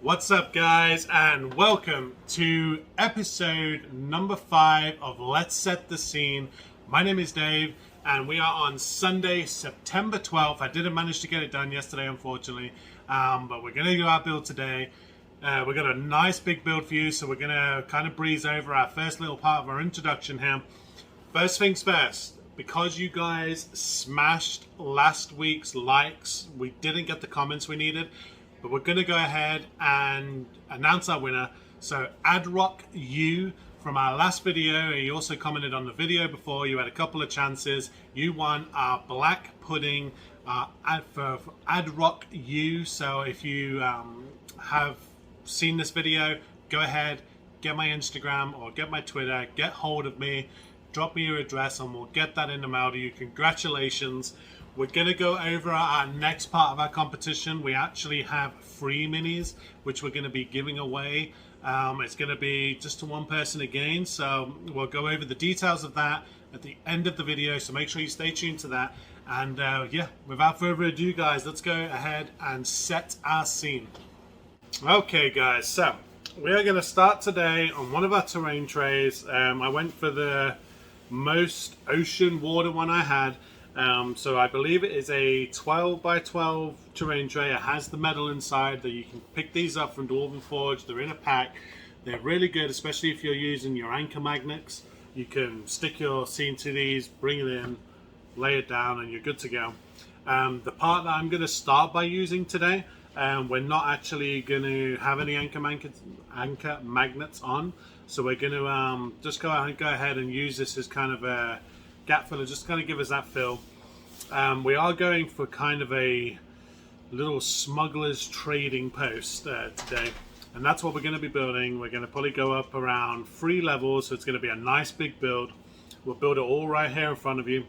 What's up, guys, and welcome to episode number 5 of Let's Set the Scene. My name is Dave, and we are on Sunday, September 12th. I didn't manage to get it done yesterday, unfortunately, but we're going to do our build today. We've got a nice big build for you, so we're going to kind of breeze over our first little part of our introduction here. First things first, because you guys smashed last week's likes, we didn't get the comments we needed. But we're going to go ahead and announce our winner. So Adrock U from our last video, he also commented on the video before. You had a couple of chances. You won our black pudding for Adrock U. So if you have seen this video, go ahead, get my Instagram or get my Twitter, get hold of me, drop me your address, and we'll get that in the mail to you. Congratulations. We're going to go over our next part of our competition. We actually have free minis, which we're going to be giving away. It's going to be just to one person again, so we'll go over the details of that at the end of the video, so make sure you stay tuned to that. And yeah, without further ado, guys, let's go ahead and set our scene. Okay, guys, so we are going to start today on one of our terrain trays. I went for the most ocean water one I had. So I believe it is a 12 by 12 terrain tray. It has the metal inside that you can pick these up from Dwarven Forge. They're in a pack. They're really good, especially if you're using your anchor magnets. You can stick your scene to these, bring it in, lay it down, and you're good to go. The part that I'm going to start by using today, we're not actually going to have any anchor magnets on. So we're going to just go ahead and use this as kind of a gap filler, just kind of give us that fill. We are going for kind of a little Smugglers trading post today, and that's what we're going to be building. We're going to probably go up around 3 levels, so it's going to be a nice big build. We'll build it all right here in front of you,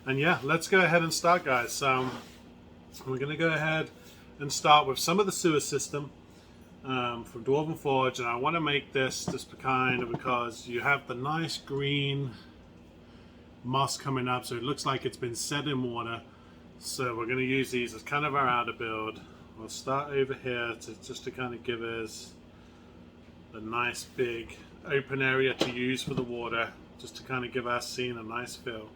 and yeah, let's go ahead and start, guys. We're going to go ahead and start with some of the sewer system from Dwarven Forge, and I want to make this just kind of because you have the nice green moss coming up, so it looks like it's been set in water. So we're going to use these as kind of our outer build. We'll start over here just to kind of give us a nice big open area to use for the water, just to kind of give our scene a nice feel.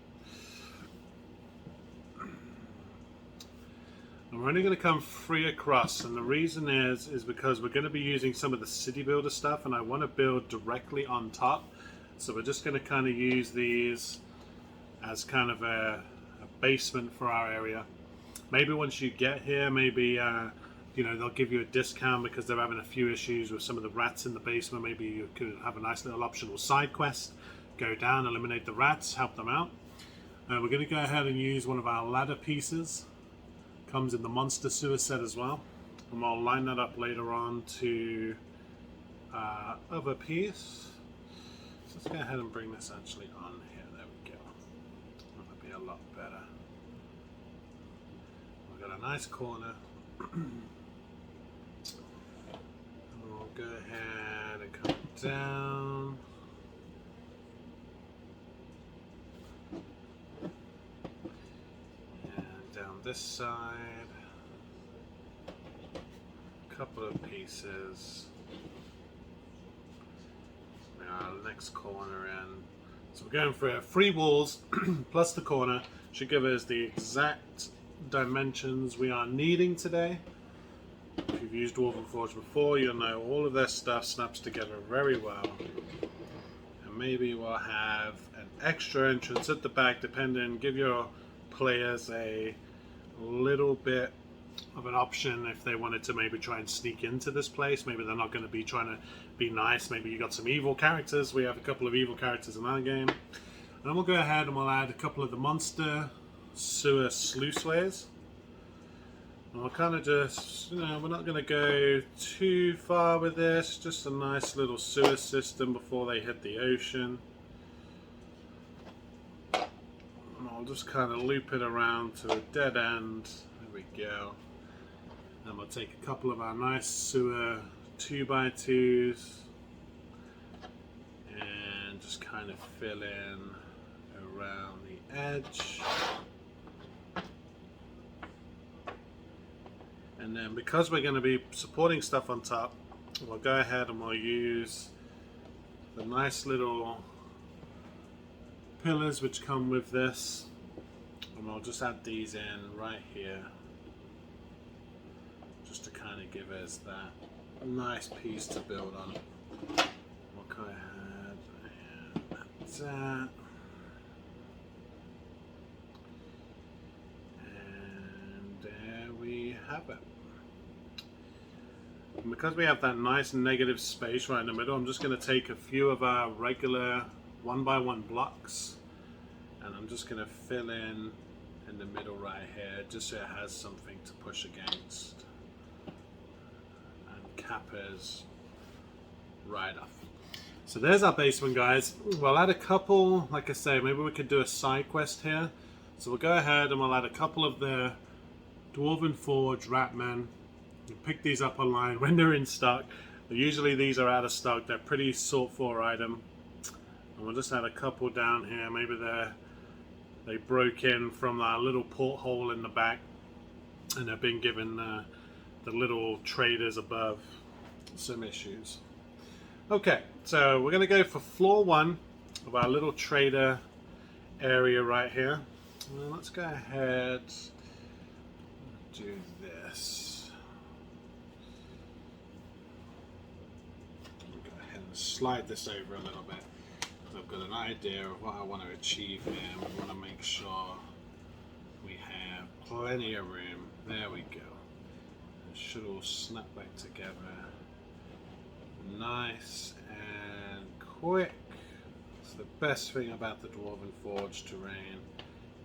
And we're only going to come 3 across, and the reason is because we're going to be using some of the city builder stuff, and I want to build directly on top. So we're just going to kind of use these as kind of a basement for our area. Maybe once you get here, maybe you know, they'll give you a discount because they're having a few issues with some of the rats in the basement. Maybe you could have a nice little optional side quest, go down, eliminate the rats, help them out. We're going to go ahead and use one of our ladder pieces. Comes in the monster sewer set as well, and we'll line that up later on to our other piece. So let's go ahead and bring this actually on here. There we go. That'll be a lot better. We've got a nice corner. And we'll go ahead and come down. And down this side. A couple of pieces. Our next corner in. So we're going for 3 walls plus the corner. Should give us the exact dimensions we are needing today. If you've used Dwarven Forge before, you'll know all of their stuff snaps together very well. And maybe we'll have an extra entrance at the back, depending. Give your players a little bit of an option if they wanted to maybe try and sneak into this place. Maybe they're not going to be trying to be nice. Maybe you got some evil characters. We have a couple of evil characters in our game. And we'll go ahead and we'll add a couple of the monster sewer sluice layers. And we'll kind of just, you know, we're not going to go too far with this. Just a nice little sewer system before they hit the ocean. And I'll just kind of loop it around to a dead end. There we go. And we'll take a couple of our nice sewer 2x2s and just kind of fill in around the edge. And then because we're going to be supporting stuff on top, we'll go ahead and we'll use the nice little pillars which come with this, and we'll just add these in right here just to kind of give us that nice piece to build on. We'll go ahead and add that. And there we have it. And because we have that nice negative space right in the middle, I'm just going to take a few of our regular 1x1 blocks and I'm just going to fill in the middle right here just so it has something to push against and cap us right off. So there's our basement, guys. We'll add a couple, like I say, maybe we could do a side quest here. So we'll go ahead and we'll add a couple of the Dwarven Forge Ratmen. You pick these up online when they're in stock. Usually these are out of stock. They're pretty sought for item. And we'll just add a couple down here. Maybe they broke in from that little porthole in the back and they've been given the little traders above some issues. Okay, so we're going to go for floor 1 of our little trader area right here. Well, let's go ahead and do this. Go ahead and slide this over a little bit. I've got an idea of what I want to achieve here. We want to make sure we have plenty of room. There we go. It should all snap back together. Nice and quick. It's the best thing about the Dwarven Forge terrain.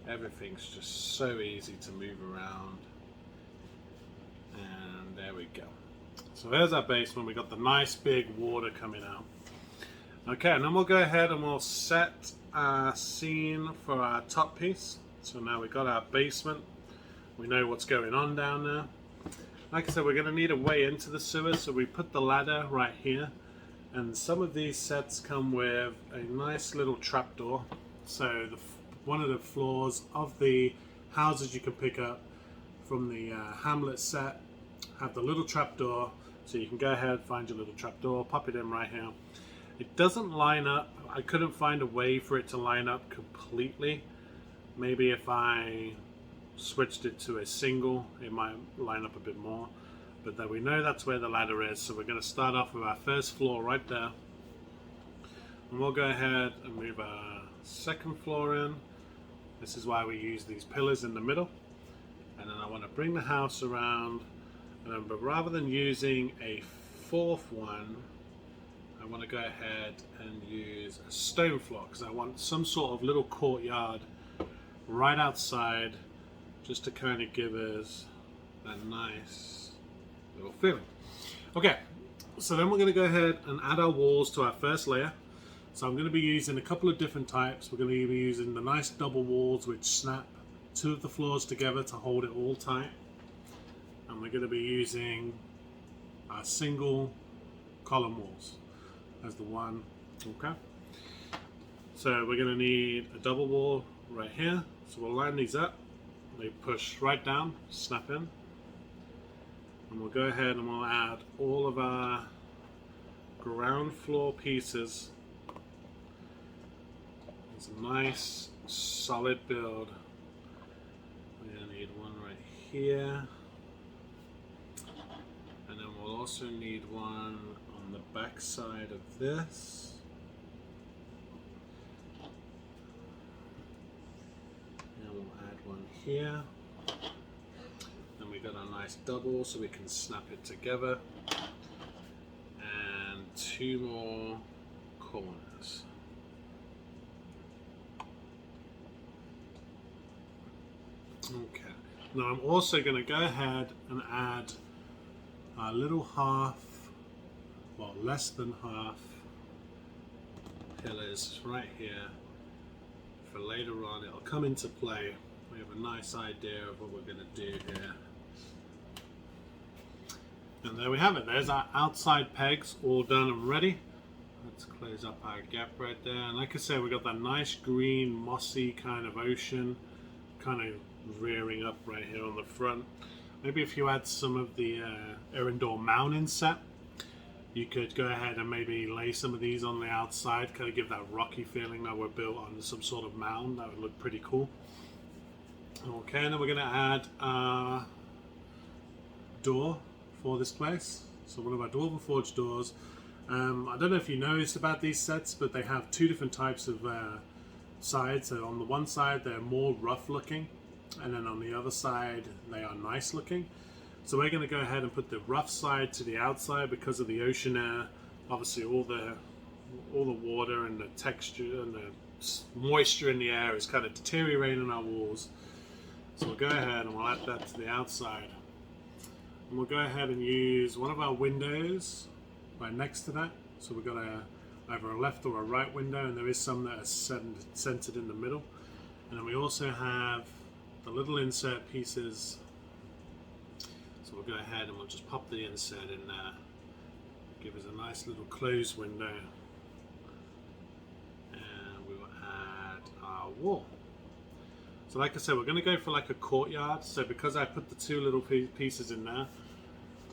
Everything's just so easy to move around. And there we go. So there's our basement. We got the nice big water coming out. Okay, and then we'll go ahead and we'll set our scene for our top piece. So now we've got our basement. We know what's going on down there. Like I said, we're going to need a way into the sewer, so we put the ladder right here. And some of these sets come with a nice little trapdoor. So one of the floors of the houses you can pick up from the Hamlet set have the little trapdoor. So you can go ahead, find your little trapdoor, pop it in right here. It doesn't line up. I couldn't find a way for it to line up completely. Maybe if I switched it to a single, it might line up a bit more. But then we know that's where the ladder is, so we're going to start off with our first floor right there. And we'll go ahead and move our second floor in. This is why we use these pillars in the middle. And then I want to bring the house around. But rather than using a fourth one, I want to go ahead and use a stone floor because I want some sort of little courtyard right outside just to kind of give us that nice little feeling. Okay, so then we're going to go ahead and add our walls to our first layer. So I'm going to be using a couple of different types. We're going to be using the nice double walls which snap two of the floors together to hold it all tight. And we're going to be using our single column walls as the one. Okay, so we're going to need a double wall right here. So we'll line these up. They push right down, snap in. And we'll go ahead and we'll add all of our ground floor pieces. It's a nice solid build. We're going to need one right here. And then we'll also need one on the back side of this. And we'll add one here. Then we got a nice double so we can snap it together. And two more corners. Okay. Now I'm also going to go ahead and add a little half, well, less than half pillars right here for later on. It'll come into play. We have a nice idea of what we're going to do here. And there we have it. There's our outside pegs all done and ready. Let's close up our gap right there. And like I said, we got that nice green mossy kind of ocean kind of rearing up right here on the front. Maybe if you add some of the Erendor Mountain set, you could go ahead and maybe lay some of these on the outside, kind of give that rocky feeling that we're built on some sort of mound. That would look pretty cool. Okay, and then we're going to add a door for this place. So one of our Dwarven Forge doors. I don't know if you noticed about these sets, but they have two different types of sides. So on the one side, they're more rough looking, and then on the other side, they are nice looking. So we're going to go ahead and put the rough side to the outside because of the ocean air. Obviously, all the water and the texture and the moisture in the air is kind of deteriorating our walls. So we'll go ahead and we'll add that to the outside. And we'll go ahead and use one of our windows right next to that. So we've got either a left or a right window, and there is some that are centered in the middle. And then we also have the little insert pieces. So we'll go ahead and we'll just pop the insert in there. Give us a nice little closed window. And we will add our wall. So like I said, we're going to go for like a courtyard. So because I put the two little pieces in there,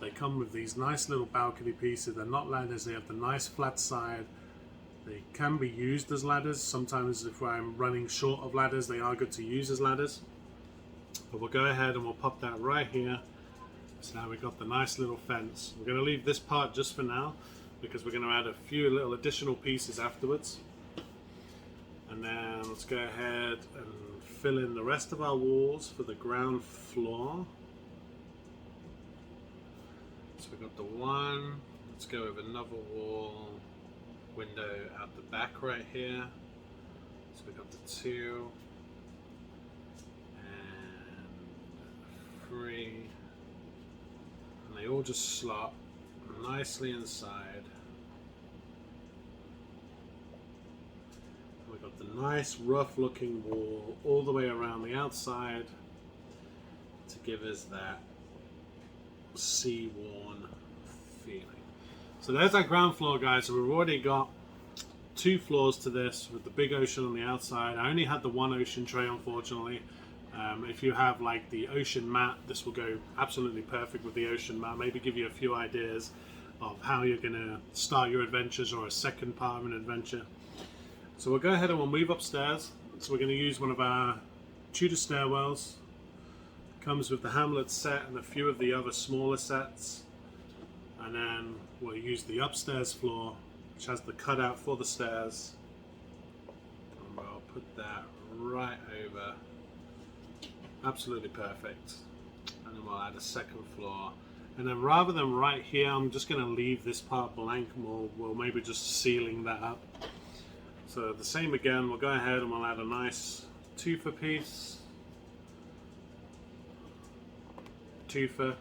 they come with these nice little balcony pieces. They're not ladders, they have the nice flat side. They can be used as ladders. Sometimes if I'm running short of ladders, they are good to use as ladders. But we'll go ahead and we'll pop that right here. So now we've got the nice little fence. We're going to leave this part just for now because we're going to add a few little additional pieces afterwards. And then let's go ahead and fill in the rest of our walls for the ground floor. So we've got the one. Let's go with another wall window out the back right here. So we've got the 2 and 3. And they all just slot nicely inside. We've got the nice rough looking wall all the way around the outside to give us that sea-worn feeling. So there's our ground floor, guys. So we've already got 2 floors to this with the big ocean on the outside. I only had the one ocean tray, unfortunately. If you have like the ocean mat, this will go absolutely perfect with the ocean mat. Maybe give you a few ideas of how you're going to start your adventures or a second part of an adventure. So we'll go ahead and we'll move upstairs. So we're going to use one of our Tudor stairwells. Comes with the Hamlet set and a few of the other smaller sets. And then we'll use the upstairs floor, which has the cutout for the stairs. And we'll put that right over. Absolutely perfect. And then we'll add a second floor. And then rather than right here, I'm just going to leave this part blank and we'll maybe just ceiling that up. So the same again, we'll go ahead and we'll add a nice twofer piece. Twofer.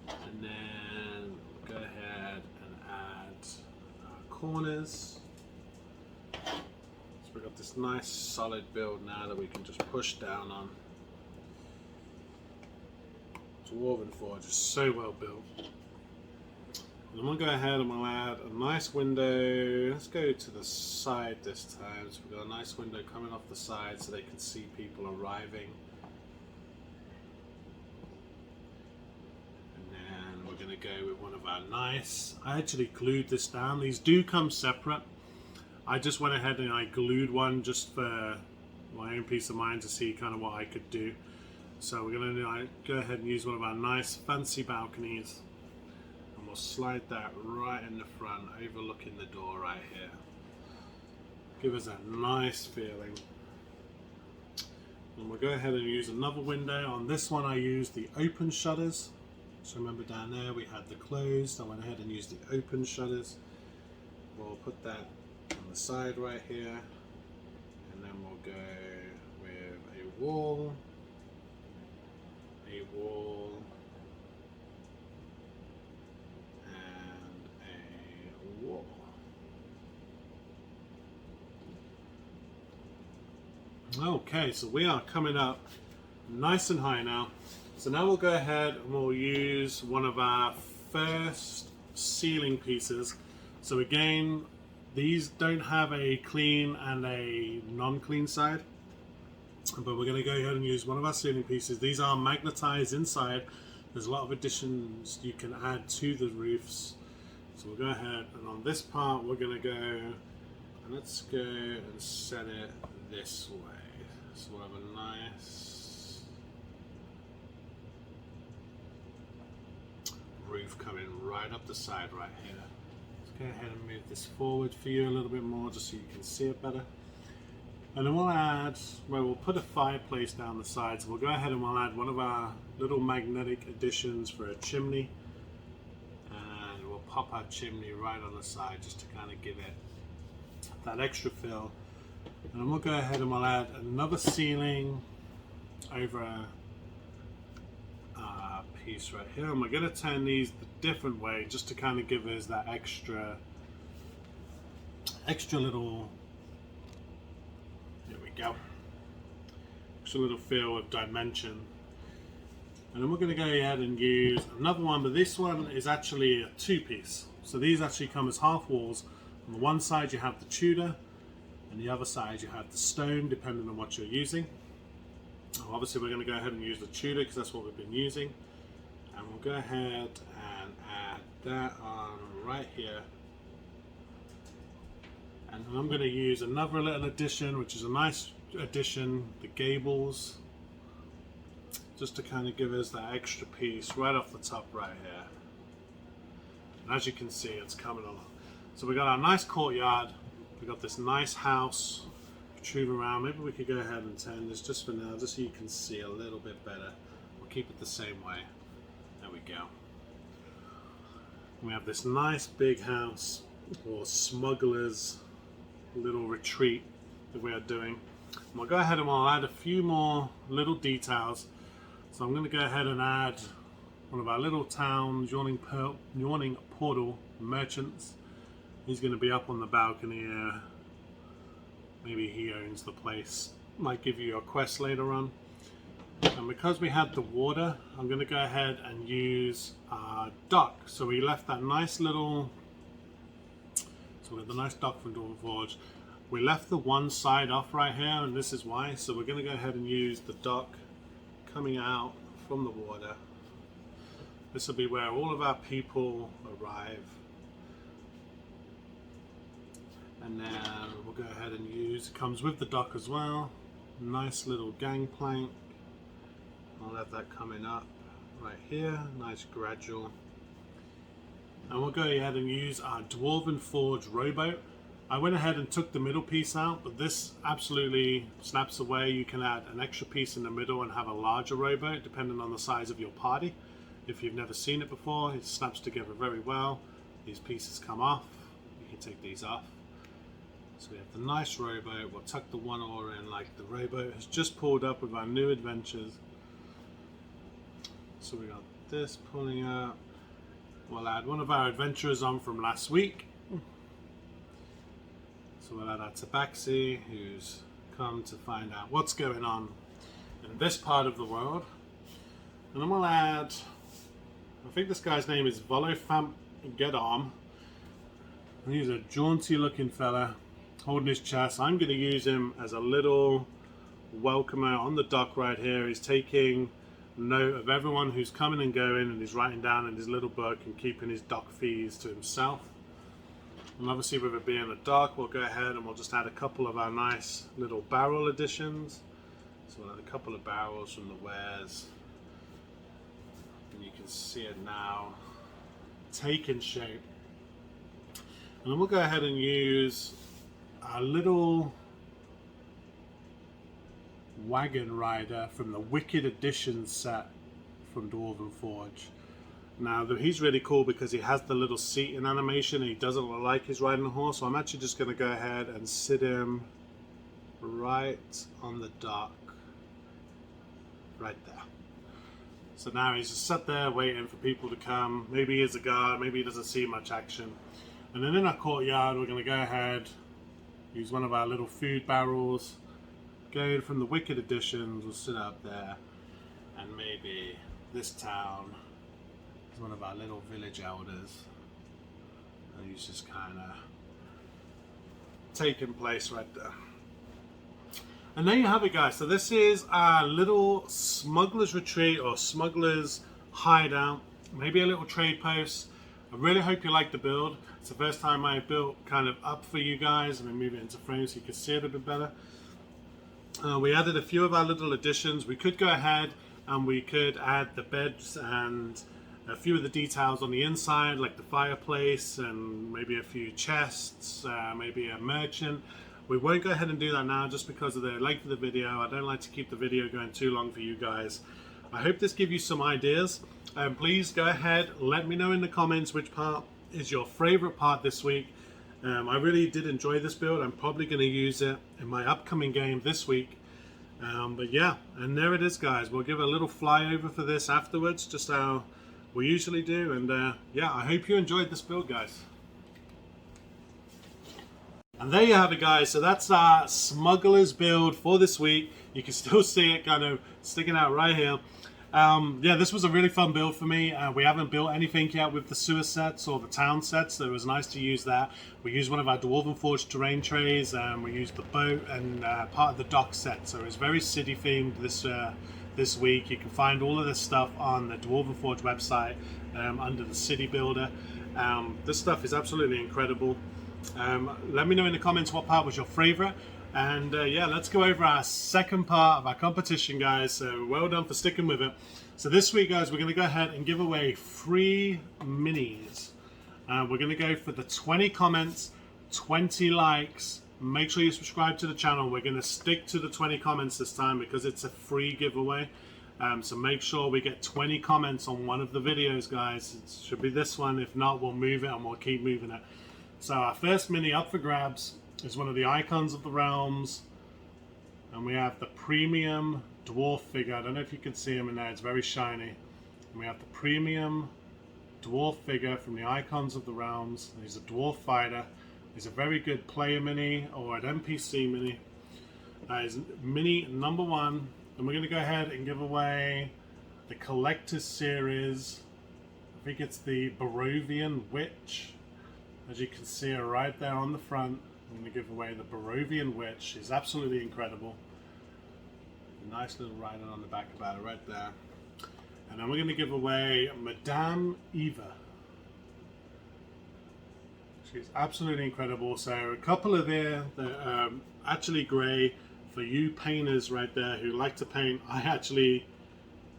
And then we'll go ahead and add corners. So we've got this nice solid build now that we can just push down on. Dwarven Forge is so well built. And I'm going to go ahead and we'll add a nice window. Let's go to the side this time. So we've got a nice window coming off the side so they can see people arriving. And then we're going to go with one of our nice... I actually glued this down. These do come separate. I just went ahead and I glued one just for my own peace of mind to see kind of what I could do. So we're going to go ahead and use one of our nice fancy balconies. And we'll slide that right in the front, overlooking the door right here. Give us that nice feeling. And we'll go ahead and use another window. On this one I used the open shutters. So remember down there we had the closed. I went ahead and used the open shutters. We'll put that on the side right here. And then we'll go with a wall. A wall and a wall. Okay, so we are coming up nice and high now. So now we'll go ahead and we'll use one of our first ceiling pieces. So again, these don't have a clean and a non-clean side. But we're going to go ahead and use one of our ceiling pieces. These are magnetized inside. There's a lot of additions you can add to the roofs. So we'll go ahead, and on this part we're going to go, and let's go and set it this way. So we'll have a nice roof coming right up the side right here. Let's go ahead and move this forward for you a little bit more just so you can see it better. And then we'll add, well, we'll put a fireplace down the side. So we'll go ahead and we'll add one of our little magnetic additions for a chimney. And we'll pop our chimney right on the side just to kind of give it that extra fill. And then we'll go ahead and we'll add another ceiling over a piece right here. And we're going to turn these the different way just to kind of give us that extra little, there we go, extra little feel of dimension. And then we're going to go ahead and use another one, but this one is actually a two-piece. So these actually come as half walls. On the one side you have the Tudor, and the other side you have the stone, depending on what you're using. Obviously we're going to go ahead and use the Tudor because that's what we've been using. And we'll go ahead and add that on right here. And I'm going to use another little addition, which is a nice addition, the gables, just to kind of give us that extra piece right off the top right here. And as you can see, it's coming along. So we got our nice courtyard, we got this nice house protruding around. Maybe we could go ahead and turn this just for now, just so you can see a little bit better. We'll keep it the same way. There we go. We have this nice big house, or smugglers little retreat that we are doing. And we'll go ahead and we'll add a few more little details. So I'm going to go ahead and add one of our little town yawning portal merchants. He's going to be up on the balcony here. Maybe he owns the place. Might give you a quest later on. And because we had the water, I'm going to go ahead and use our dock. So we left that nice little, so we have the nice dock from Dwarven Forge. We left the one side off right here, and this is why. So we're going to go ahead and use the dock coming out from the water. This will be where all of our people arrive. And then we'll go ahead and use, it comes with the dock as well, nice little gangplank. I'll have that coming up right here, nice gradual. And we'll go ahead and use our Dwarven Forge rowboat. I went ahead and took the middle piece out, but this absolutely snaps away. You can add an extra piece in the middle and have a larger rowboat depending on the size of your party. If you've never seen it before, it snaps together very well. These pieces come off, you can take these off. So we have the nice rowboat. We'll tuck the one oar in like the rowboat has just pulled up with our new adventures. So we got this pulling up. We'll add one of our adventurers on from last week. So we'll add our Tabaxi, who's come to find out what's going on in this part of the world. And then we'll add, I think this guy's name is Volofamp Gedarm. He's a jaunty looking fella holding his chest. I'm going to use him as a little welcomer on the dock right here. He's taking note of everyone who's coming and going, and he's writing down in his little book and keeping his dock fees to himself. And obviously with it being a dock, we'll go ahead and we'll just add a couple of our nice little barrel additions. So we'll add a couple of barrels from the wares. And you can see it now taking shape. And then we'll go ahead and use our little Wagon Rider from the Wicked Edition set from Dwarven Forge. Now he's really cool because he has the little seating animation and he doesn't look like he's riding a horse, so I'm actually just going to go ahead and sit him right on the dock right there. So now he's just sat there waiting for people to come. Maybe he's a guard, maybe he doesn't see much action. And then in our courtyard we're going to go ahead, use one of our little food barrels, go from the Wicked Editions, we'll sit out there, and maybe this town is one of our little village elders, and he's just kind of taking place right there. And there you have it, guys. So this is our little Smugglers retreat or Smugglers hideout, maybe a little trade post. I really hope you like the build. It's the first time I built kind of up for you guys. Let me move it into frame so you can see it a bit better. We added a few of our little additions. We could go ahead and we could add the beds and a few of the details on the inside, like the fireplace and maybe a few chests, maybe a merchant. We won't go ahead and do that now just because of the length of the video. I don't like to keep the video going too long for you guys. I hope this gives you some ideas. Please go ahead, let me know in the comments which part is your favorite part this week. I really did enjoy this build. I'm probably going to use it in my upcoming game this week. But yeah, and there it is, guys. We'll give a little flyover for this afterwards, just how we usually do. And yeah, I hope you enjoyed this build, guys. And there you have it, guys. So that's our Smugglers build for this week. You can still see it kind of sticking out right here. Yeah, this was a really fun build for me. We haven't built anything yet with the sewer sets or the town sets, so it was nice to use that. We used one of our Dwarven Forge terrain trays, and we used the boat and part of the dock set. So it was very city themed this week. You can find all of this stuff on the Dwarven Forge website under the city builder. This stuff is absolutely incredible. Let me know in the comments what part was your favorite. And yeah, let's go over our second part of our competition, guys. So well done for sticking with it. So this week, guys, we're going to go ahead and give away free minis. We're going to go for the 20 comments, 20 likes. Make sure you subscribe to the channel. We're going to stick to the 20 comments this time because it's a free giveaway. So make sure we get 20 comments on one of the videos, guys. It should be this one. If not, we'll move it and we'll keep moving it. So our first mini up for grabs is one of the Icons of the Realms, and we have the premium dwarf figure. I don't know if you can see him in there, it's very shiny. And we have the premium dwarf figure from the Icons of the Realms. He's a dwarf fighter. He's a very good player mini or an NPC mini. He's mini number 1, and we're going to go ahead and give away the Collector's Series. I think it's the Barovian Witch. As you can see her right there on the front. I'm going to give away the Barovian Witch. She's absolutely incredible. Nice little writing on the back about her right there. And then we're going to give away Madame Eva. She's absolutely incredible. So a couple of there that are actually grey for you painters right there who like to paint. I actually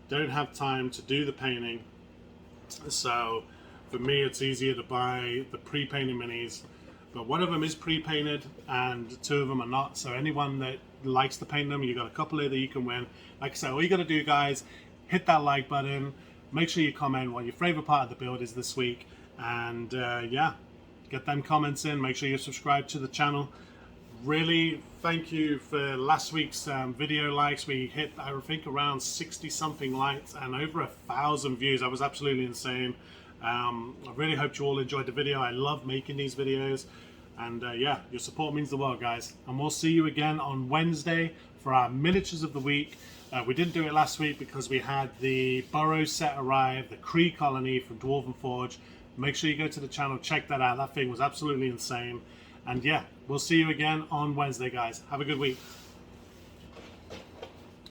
don't have time to do the painting. So for me, it's easier to buy the pre-painted minis. But one of them is pre-painted and 2 of them are not. So anyone that likes to paint them, you've got a couple here that you can win. Like I said, all you got to do, guys, hit that like button. Make sure you comment what your favorite part of the build is this week. And yeah, get them comments in. Make sure you subscribe to the channel. Really, thank you for last week's video likes. We hit, I think, around 60 something likes and over 1,000 views. That was absolutely insane. I really hope you all enjoyed the video. I love making these videos, and yeah, your support means the world, guys. And we'll see you again on Wednesday for our miniatures of the week. We didn't do it last week because we had the Burrow set arrive, the Cree colony from Dwarven Forge. Make sure you go to the channel, check that out. That thing was absolutely insane. And yeah, we'll see you again on Wednesday, guys. Have a good week.